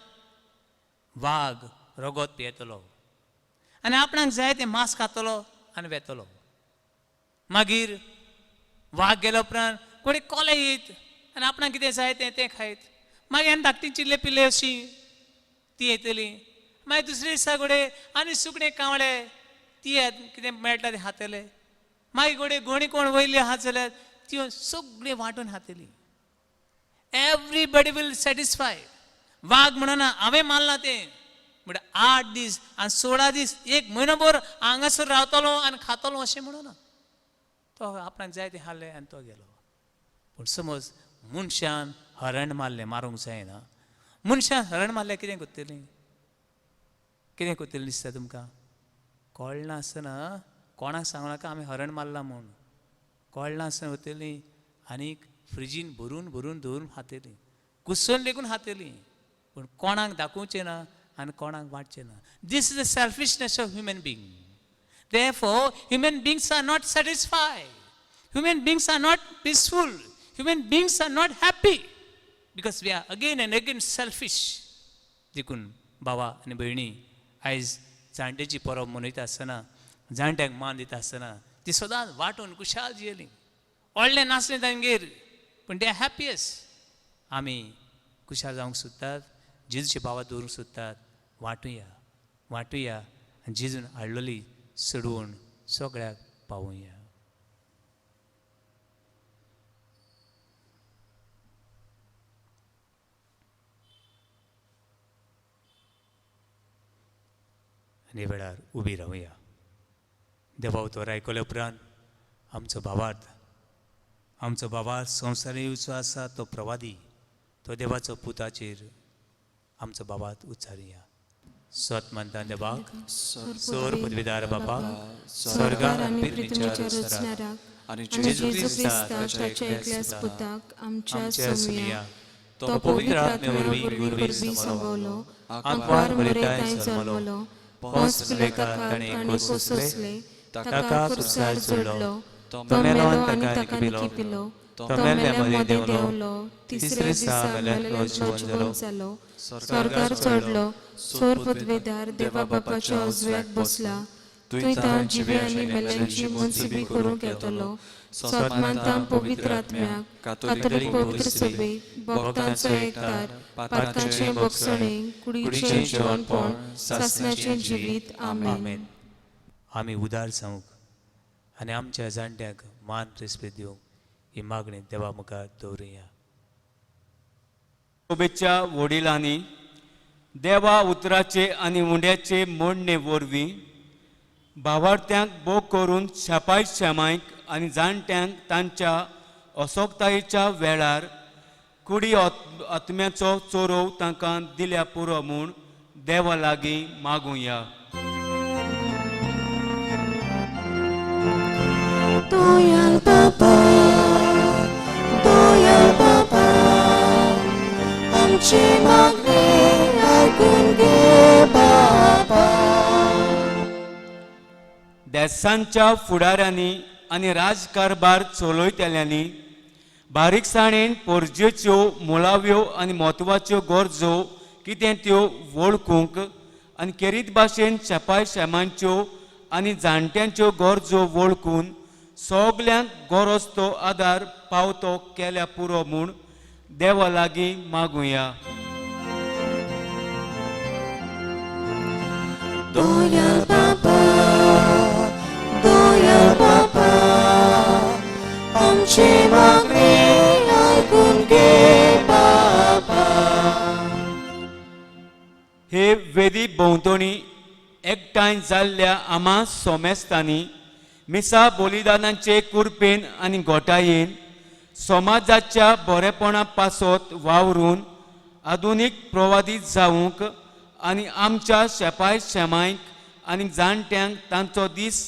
वाघ रगत पियेतलो आनी आपणाक जाय तें मांस खातलो आनी वेतलो मागीर वाघ गेलो उपरांत कोणी कोले येत आनी आपणाक कितें जाय तें खायत मागीर आनी धाकटी चिल्ले पिल्ले अशी ती येतली मागीर दुसरे दिसा घोडे आनी सुकणें कावळे ती कितें मेळटा तें खातले मागीर घोडे गोणी कोण वयली आहात जाल्यार त्यो सगळीं वांटून खातली एवरीबडी वील सॅटिस्फाय वाघ म्हणना हांवें मारलां तें म्हणजे 8 दीस आनी 16 दीस 1 म्हयनोभर हांगासर रावतलो आनी खातलो अशें म्हणना तो आपणाक जाय तें खाल्लें आनी तो गेलो पूण समज मनशान हरण मारलें मारूंक जायना मनशान हरण मारलें कितें करतलीं दिसता तुमकां कळना आसतना कोणाक सांगू नाका आमी हरण मारला म्हूण कळना आसतना वतलीं आनीक फ्रिजीन भरून दवरून खातलीं कुसोवन लेगून खातलीं पूण कोणाक दाखोवचें ना आनी कोणाक वाटचें ना this is the selfishness of human being therefore human beings are not satisfied human beings are not peaceful human beings are not happy because we are again selfish देखून भावा आनी भयणी आयज जाणटेची परब मनयता आसतना जाणट्यांक मान दिता आसतना ती सदांच वांटून कुशाल जियेलीं व्हडलें नासलें तांगेर पूण ते हॅपियस्ट आमी कुशाल जावंक सोदतात जेजूचे भावां दवरूंक सोदतात वांटुया आनी जेजून हाडलेली सोडवून सगळ्याक पावुया आनी वेळार उबी रावया देवा उतर आयकल्या उपरांत आमचो भावार्थ संवसार येवचो आसा तो प्रवादी तो देवाचो पुताचेर आमचो भावार्थ उच्चारुया सत म्हणटा देवाक सोर पदवीदार बापाक स्वर्गार आनी पृथ्वीचेर रचणाराक आनी जेजू क्रिस्ताच्या एकल्याच पुताक आमच्या सोमिया तो पवित्र आत्मे वरवीं गुरवी संभवलो आंकवार मरिताय जल्मलो पोंस पिलाताक ताणें कोसले ताका क्रुसार जोडलो तो मेलो आनी ताका किपिलो तो मेल्ल्या मदीं देंवलो तिसरे दिसा मेल्लो जिवंत जालो स्वर्गार चडलो सोर पदवीदार देवा बापाच्या उजव्याक बसला तुई तां जिवे आनी मेल्यांची मुनसिबी करूंक येतलो सदमानतां पवित्र आत्म्याक कातोलीक पवित्र सभेक भक्तांचो एकठार पातकांचे भक्षणे कुडीचें जेवणपण सासणाचें जिवीत आमेन. आमी उदार जावंक आनी आमच्या जाणट्यांक मान रेस्पेद दिवंक ही मागणी देवा मुखार दवरुया. शुभेच्छा वडिलांनी देवा उतराचे आनी उंड्याचे मोडणे वरवीं भावार्थ्यांक बोग करून छापाय शेमायक आनी जाणट्यांक तांच्या अशोकतायेच्या वेळार कुडी आत्म्याचो चोरव तांकां दिल्या पुरो म्हूण देवा लागीं मागुया. Doyal Baba, आमची मागणी ऐकून घे बाबा. देशांच्या फुडाऱ्यांनी आनी राजकारबार चलयतल्यांनी बारीकसाणेन पोरजेच्यो मुळाव्यो आनी म्हत्वाच्यो गरजो कितें त्यो वळखूंक आनी खेरीत भाशेन छपाय शेमांच्यो आनी जाणट्यांच्यो गरजो वळखून सगल्यांक गरज तो आदार पावतो केल्या पुरो म्हूण देवा लागीं मागुया. Doyal Baba, आमची मागणी ऐकून घे बाबा. हे वेदी भोंवतणी एकठांय जाल्ल्या आमा सोमेस्तांनी मिसा बलिदानांचे कुरपेन आनी घोटायेन समाजाच्या बरेपणा पासत वावरून आधुनीक प्रवादीत जावंक आनी आमच्या शेपाय शेमायक आनी जाणट्यांक तांचो दीस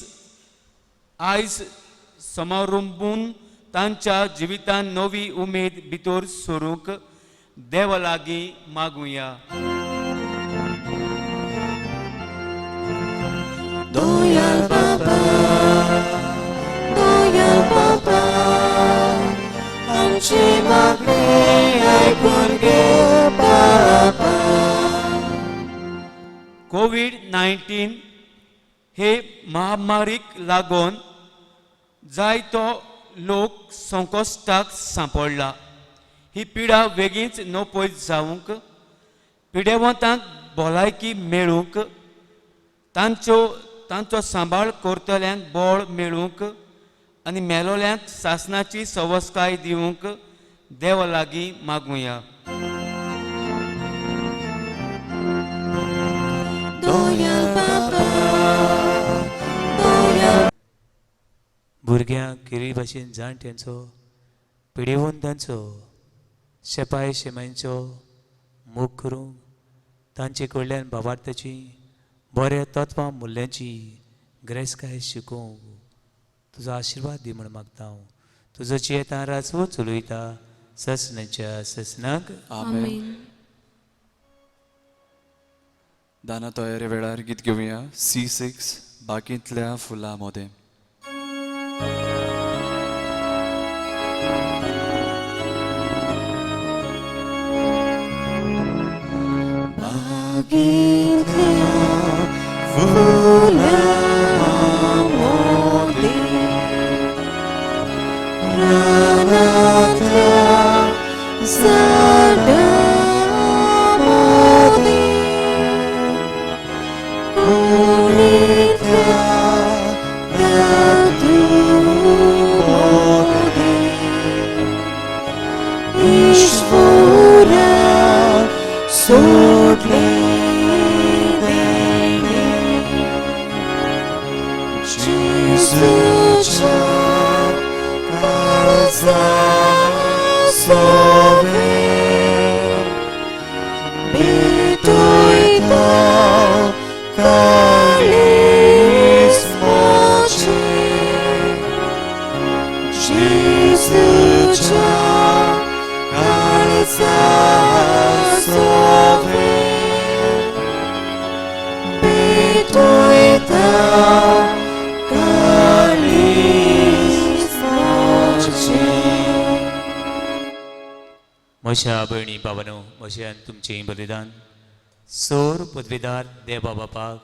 आयज समारंभून तांच्या जिवितांत नवी उमेद भितर सरूंक देवा लागीं मागुया. Doyal Baba, आमची मागणी ऐकून घे बाबा. कोविड-19 हे महामारीक लागून जायतो लोक संकश्टाक सांपडला. ही पिडा बेगीनच नपयत जावंक पिडेवंतांक भलायकी मेळूंक तांचो सांबाळ करतल्यांक बळ मेळूंक आनी मेलोल्यांक शासनाची सवस्काय दिवंक देवा लागीं मागुया. Doyal Baba, भुरग्यांक केरी भाशेन जाणट्यांचो पिडेवंतांचो शेपाय शेमांचो मोग करूंक तांचे कडल्यान भावार्थाची बऱ्या तत्वां मुल्यांची ग्रेसकाय शिकोवंक तुजो आशिर्वाद दी म्हण मागता हांव. तुजो चेतां राजवो चलयता ससनाच्या ससनाक आमेन. दाना तयारे वेळार गीत घेवया C6 बाकींतल्या फुलां मोदें. म्हज्या भयणी भावानो, म्हज्यान तुमचें बलिदान सोर पदवीदार देवा बापाक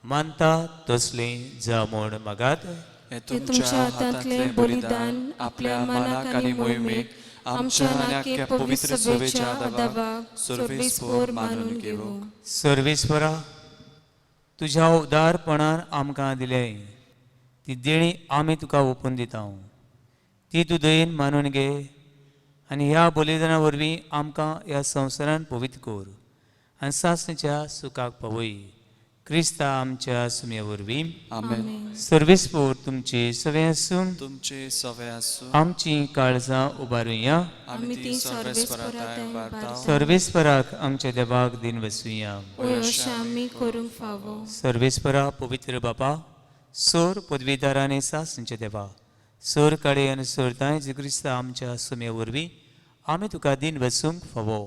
मानता तसलें जामोण मागात. हे ते तुमच्या हातांतले बलिदान आपल्या मनाक आनी मोहिमेक आमच्या नाके पवित्र सभेच्या आदाबाक सर्वेस्पोर मानून घेवो. सर्वेस्परा, तुझ्या उदारपणान आमकां दिलें ती देणी आमी तुका ओपून दिता. ती तूं दयेन मानून घे आनी ह्या बलिदाना वरवीं आमकां ह्या संवसारान पवित्र कर आनी सासणेच्या सुखाक पावय. क्रिस्ता आमच्या सुम्या वरवीं आमेन. सर्वेस्पोर तुमचे सवे आसून तुमचे सवे आसूं आमची काळजां उबारुया. आमी ती सर्वेस्पराताय वार्ताव. सर्वेस्पराक आमच्या देवाक दिन वसूया. अशें आमी करूंक फावो. सर्वेस्परा पवित्र बापा, सोर पदवीदारांनी सासणेच्या देवा, सोर काळे आनी सोरताय जे क्रिस्ता आमच्या सुम्या वरवीं आमी तुका दिन वसूंक फावो.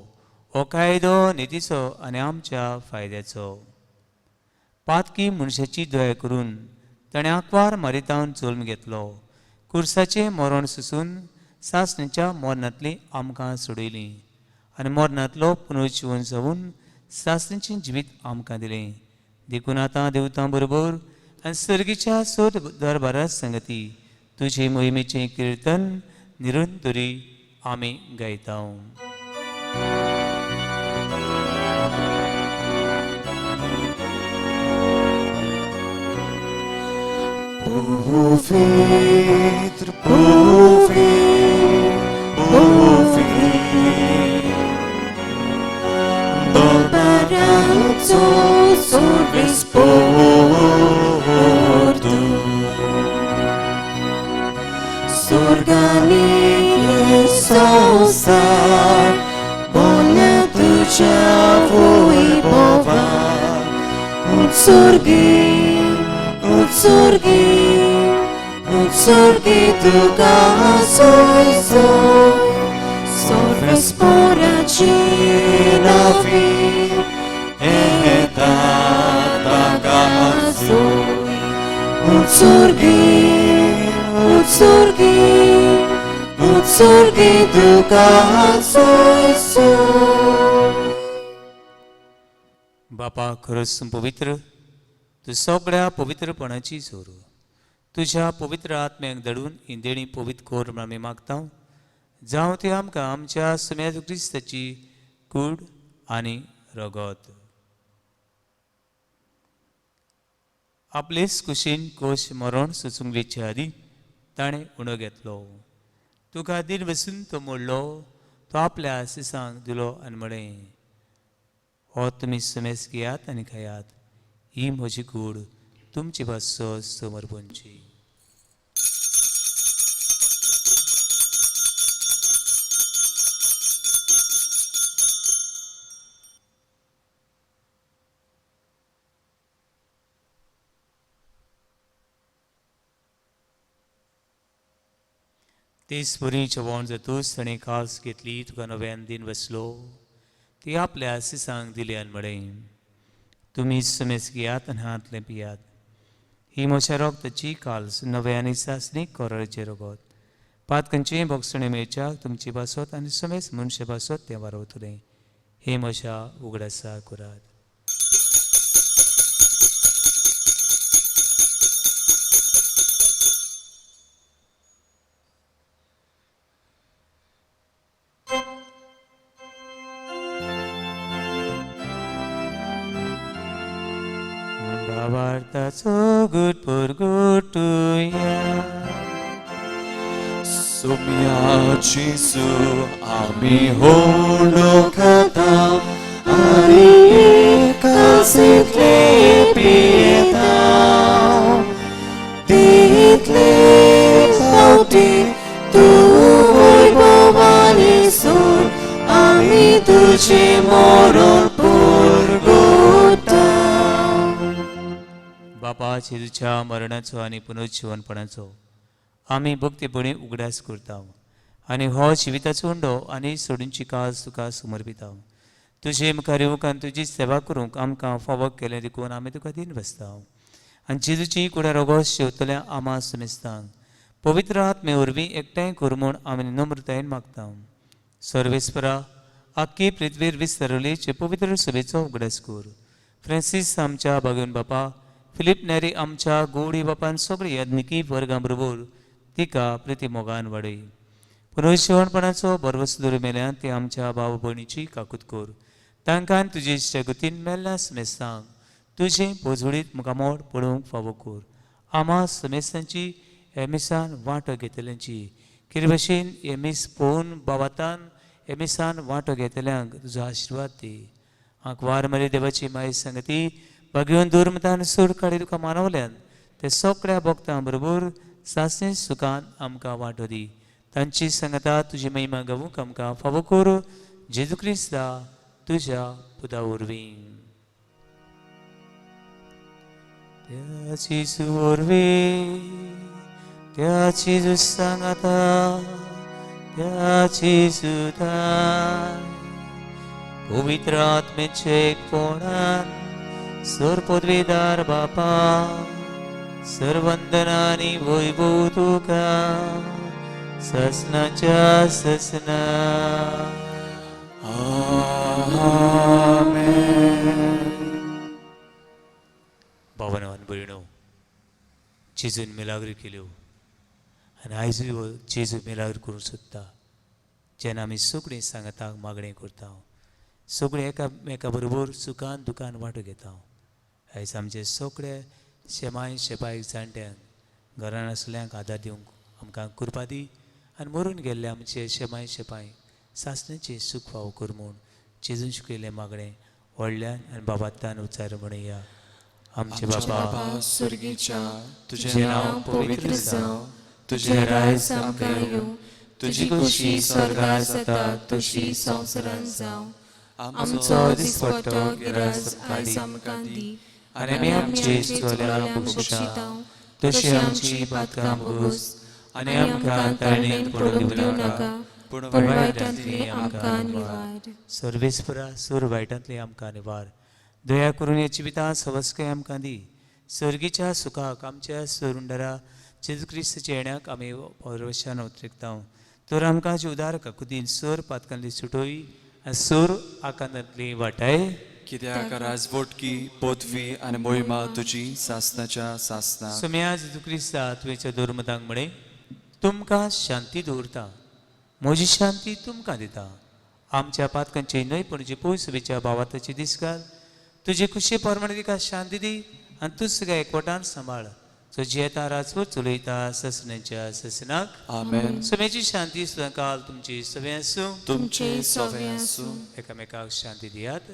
हो कायदो नितीचो आनी आमच्या फायद्याचो. पातकी मनशाची दया करून ताणें आंकवार मारितावन जल्म घेतलो. कुर्साचें मरण सुसून सासणेच्या मरणांतली आमकां सोडयली आनी मरणांतलो पुनर्जीवन जावन सासणेचें जिवीत आमकां दिलें. देखून आतां देवतां बरोबर आनी सर्गीच्या सोद दरबारा संगती तुजे मोहिमेचें किर्तन निरंतरी आमी गायता. Puvitr, puvitr, puvitr, Barbaraco sorbis porto, Sorgani sosa, Bonia tucia voi bova, Utsurgi tuka soi soi, Sorves poraci navi, Tata soi. Utsurgi tuka soi soi. बापा, खरंच पवित्र, तू सगळ्या पवित्रपणाची जोर तुझ्या पवित्र आत्म्याक दडून ही देणी पवित्र कोर म्हूण आमी मागता. जावं ती आमकां आमच्या सुम्या क्रिस्ताची कूड आनी रगत. आपलेच कुशीन कोश मरण सुचूंक वेचे आदी ताणें उणो घेतलो. तुका दिन बसून तो मोडलो, तो आपल्या सिसांक दिलो आनी म्हळें, हो तुमी सुमेस घेयात आनी खायात, ही म्हजी कूड तुमची भासो समर्पणची. तेच बरी जेवण जातूच ताणें कास घेतली, तुका नव्यान दिन बसलो, ती आपल्या सिसांक दिली आनी म्हळें, तुमी समेस घेयात आनी हातलें पियात, ही म्हज्या रोगताची काल्स नवे आनी सासणीक कोराळेचें रगत. पातकांचें भोगसणें मेळच्याक तुमची भासत आनी समेस मनशे भासत तें वारवतलें. हे म्हज्या उगडासा करात. भावार्थाचो गुट पुरगुटुया. सुम्याची सू आमी होडो खाता Ani ekasitle pieta, Title pauti tu voibovali sur, Ami tuci moron purguta. बापा, जेजूच्या मरणाचो आनी पुनर्जीवनपणाचो आमी भक्तीपणी उगडास करता आनी हो जिविताचो उंडो आनी सोडूंची कास तुका समर्पिता. तुजे मुखार येवंक आनी तुजी सेवा करूंक आमकां फावो केलें देखून आमी तुका दिन बसता. आनी जेजूची कुडा रोगोस शेवतल्या आमा समेस्तांक पवित्र आत्मे वरवीं एकठांय कर म्हूण आमी नम्रतायेन मागता. सर्वेस्परा, आख्खी पृथ्वीर विस्तारलेचे पवित्र सभेचो उगडास कर. फ्रांसीस आमच्या बागेवन बापा, फिलिप नेरी आमच्या गोडी बापान सगळे यज्ञिकी वर्गां बरोबर तिका प्रतिमोगान वाडय. पुनर्शिवणपणाचो बरवस दर मेल्यान ते आमच्या भाव भयणीची काकूत कर. तांकां तुजे शेगुतीन मेल्ल्या समेस्तांक तुजे पोजवडीत मुखामोड पडोवंक फावो कर. आम्हा समेस्तांची एमिसान वांटो घेतल्यांची कितें भशेन एमीस पळोवन भावातान एमिसान वांटो घेतल्यांक तुजो आशिर्वाद दी. आंकवार मरे देवाची माय संगती भगवन दुर्मतान सूर काडी तुका मानवल्यान ते सगळ्या भक्तां बरोबर सासणे सुखान आमकां वांटो दी. तांची संगता तुजी महिमा गावूंक आमकां फावो कर. जेजू क्रिस्ता तुज्या पुता वरवीं. त्याची सुवरवी त्याची सांगाता त्याची सुधार पवित्र आत्मेचे एकपणान सर पदवीदार बापा सर्वंदनानी वैभव तुका ससनाच्या ससना. भावनावान भयणो, जेजून मिलाग्री केल्यो आनी आयजूय जेजू मिलाग्री करूंक सोदता. जेन्ना आमी सगळीं सांगताक मागणें करता, सगळीं एकामेका बरोबर सुखान दुखान वांटो घेता. आयज आमचे सगळे शेमाय शेपाय जाणट्यांक घरान आसल्यांक आदार दिवंक आमकां कृपा दी. आनी मरून गेल्ले आमचे शेमाय शेपाय सासणेचे सूख फावो कर म्हूण जेजून शिकयलें मागणें व्हडल्यान आनी बाबातान उच्चार म्हणया. आमचे बाबा स्वर्गीच्या तुझे नाव पवित्र जावं, तुझे रायज आमकां येवं, तुजी खुशी स्वर्गार जाता तशी संवसारांत जावं. आमचो दिसपट्टो गिराज आयज आमकां दी. आनी आमी आमचे चोल्यां बक्षिता तशी आमची पातकां भोगोस. आनी आमकां तारणेंत पडूंक दिवं नाका, पूण वायटांतली आमकां निवार. सर्वेस्परा सूर वायटांतली आमकां निवार. दया करून हे जिवितां सवस्काय आमकां दी. सर्गीच्या सुखाक आमच्या सोरुंडरा जेजू क्रिस्ताच्या येण्याक आमी परवशान उतरिकता. तर आमकां उदार काकुतीन सर पातकांतली सुटोय आनी सर आकांतांतली वाटाय. कित्याक राजवटकी पदवी आनी मोहिमा तुजी सासनाच्या सासना. सुम्या जेजू क्रिस्ता तुवेच्या दोरमतांक म्हणे तुमकां शांती दवरता, म्हजी शांती तुमकां दिता. आमच्या पातकांची न्हयपणची पयसुबेच्या भावाताची दीस घाल. तुजी खुशी परमणे तिका शांती दी आनी तूं सगळ्या एकवटान सांबाळ. तुजी येता राजवट चलयता ससण्याच्या ससनाक. आमेन. सुमेची शांती सुद्दां काल तुमची सवे आसूं. तुमचे सवे आसूं. एकामेकाक शांती दियात.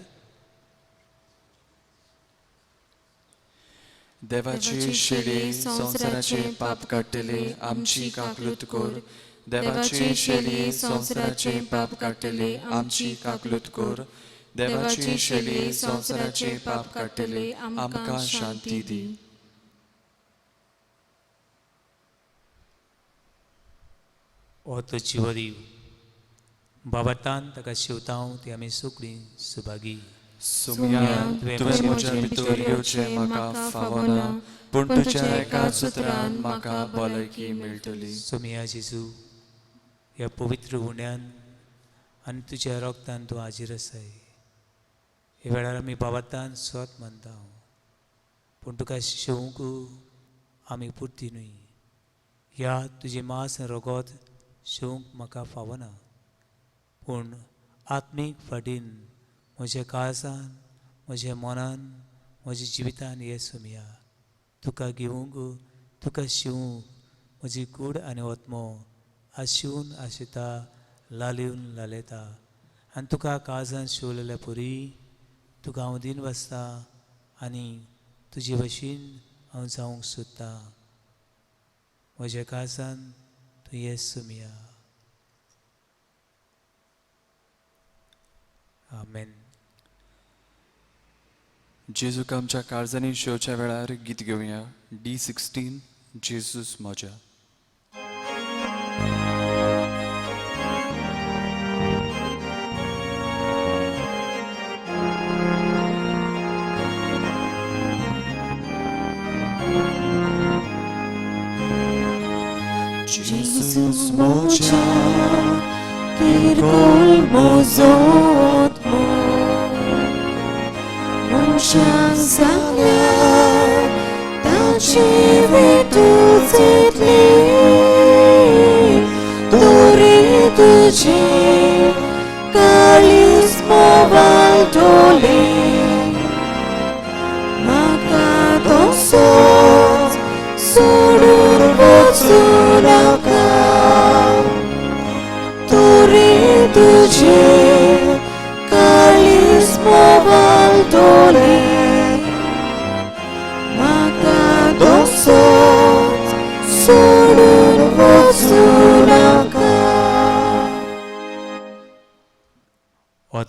देवाचे शेडे संवसाराचे पाप काडटले आमची काकलूत कर. देवाचे शेडे संवसाराचे पाप काडटले आमची काकलूत कर. देवाचे शेडे संवसाराचे पाप काडटले आमकां शांती दी. ओ तो चिवरीव बाबातान ताका शिवतां ती आमी सगळीं सुभागी. सुम्या तुवें म्हज्या भितर येवचें म्हाका फावना, पूण तुज्या एकाच उतरान म्हाका भलायकी मेळटली. सुमिया जेजू ह्या पवित्र उण्यान आनी तुज्या रोगतान तूं हाजीर आसाय. हे वेळार आमी बाबातान स्वत मानता, पूण तुका शिवूंक आमी पुर्ती न्हय. ह्या तुजी मास रोगोत शिवूंक म्हाका फावना, पूण आत्मीक फाटीन म्हज्या काळजान म्हज्या मनान म्हज्या जिवितान हे सुमिया तुका घेवंक तुका शिवूंक म्हजी कूड आनी ओत्मो आशिवून आशिता लालिवन लालयता. आनी तुका काळजान शिवलेल्या पुरी तुका हांव दिन वाचता आनी तुजे भशेन हांव जावंक सोदतां. म्हज्या काळजान तूं ये सुमिया. आमेन. जेजूक आमच्या काळजांनी शेवच्या वेळार गीत घेवया. D16 जेजूस म्हज्या. Jesus moja, kirkol mozot mo, monshan zangya,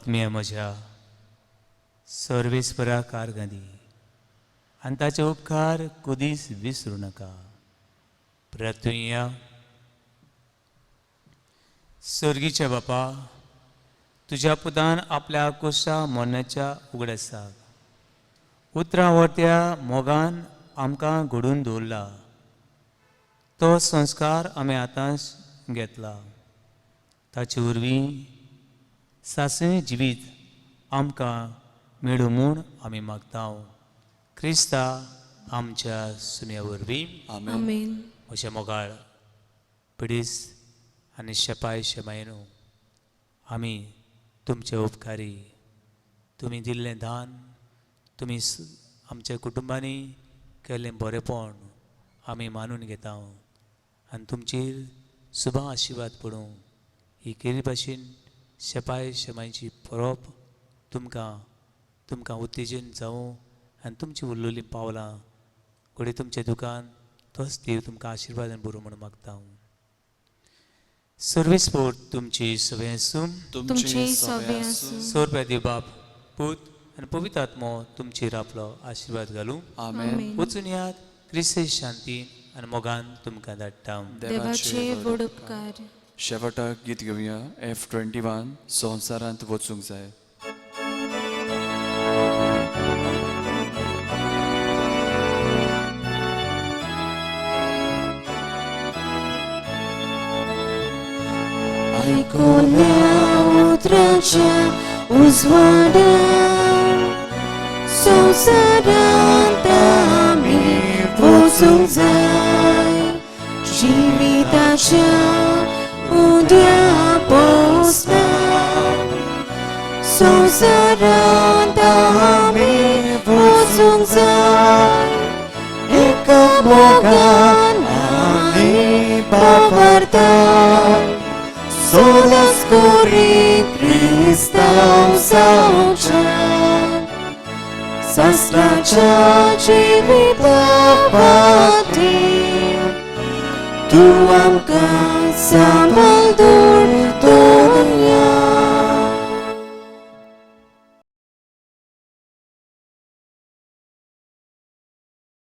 आत्मीय म्हज्या सर्वेस्परा कारगंदी आनी ताचे उपकार कधीच विसरूं नाका. प्रार्थुया. सर्गीच्या बापा, तुज्या पुतान आपल्या कुशा मरणाच्या उगडासाक उतरावट्या मोगान आमकां घडून दवरला. तो संस्कार आमी आतांच घेतला. ताचे वरवीं सासळे जिवीत आमकां मेळूं म्हूण आमी मागता. क्रिस्ता आमच्या सुन्या वरवीं. आमेन. आमेन. म्हज्या मोगाळ पिडीस आनी शेपाय शेमायनो, आमी तुमचे उपकारी. तुमी दिल्लें दान, तुमी आमच्या कुटुंबांनी केल्लें बरेपण आमी मानून घेता आनी तुमचेर सुभां आशिर्वाद पडूं. ही केरी भाशेन शेपाय शेमायची परोप तुमकां उत्तेजन जावं आनी तुमची उरलेलीं पावलां घडये तुमचें दुकान तोच देव तुमकां आशिर्वादान बरो म्हणून मागता. सर्वेस्पोर्ट तुमची सवय आसूं. तुमचे सवे आसूं. सोरप्या देव बाप, पूत आनी पवित्र आत्मो तुमचेर आपलो आशिर्वाद घालूं. आमेन. वचून यात क्रिस्ते शांतीन आनी मोगान तुमकां धाडटा. देवाचे व्हड उपकार. शेवटाक गीत घेवया. F21 संवसारांत वचूंक जाय. ऐकूया उतराच्या उजवाडा, संवसारांत आमी वचूंक जाय. जिविताच्या उद्या पोसना, संवसारांत आमी वचूंक जाय. एका मोगान आमी वावरता, सोलास कोरी क्रिस्तांव जावच्या. सासणाच्या जिविता खातीर तूं आमकां सांबाळ दवर.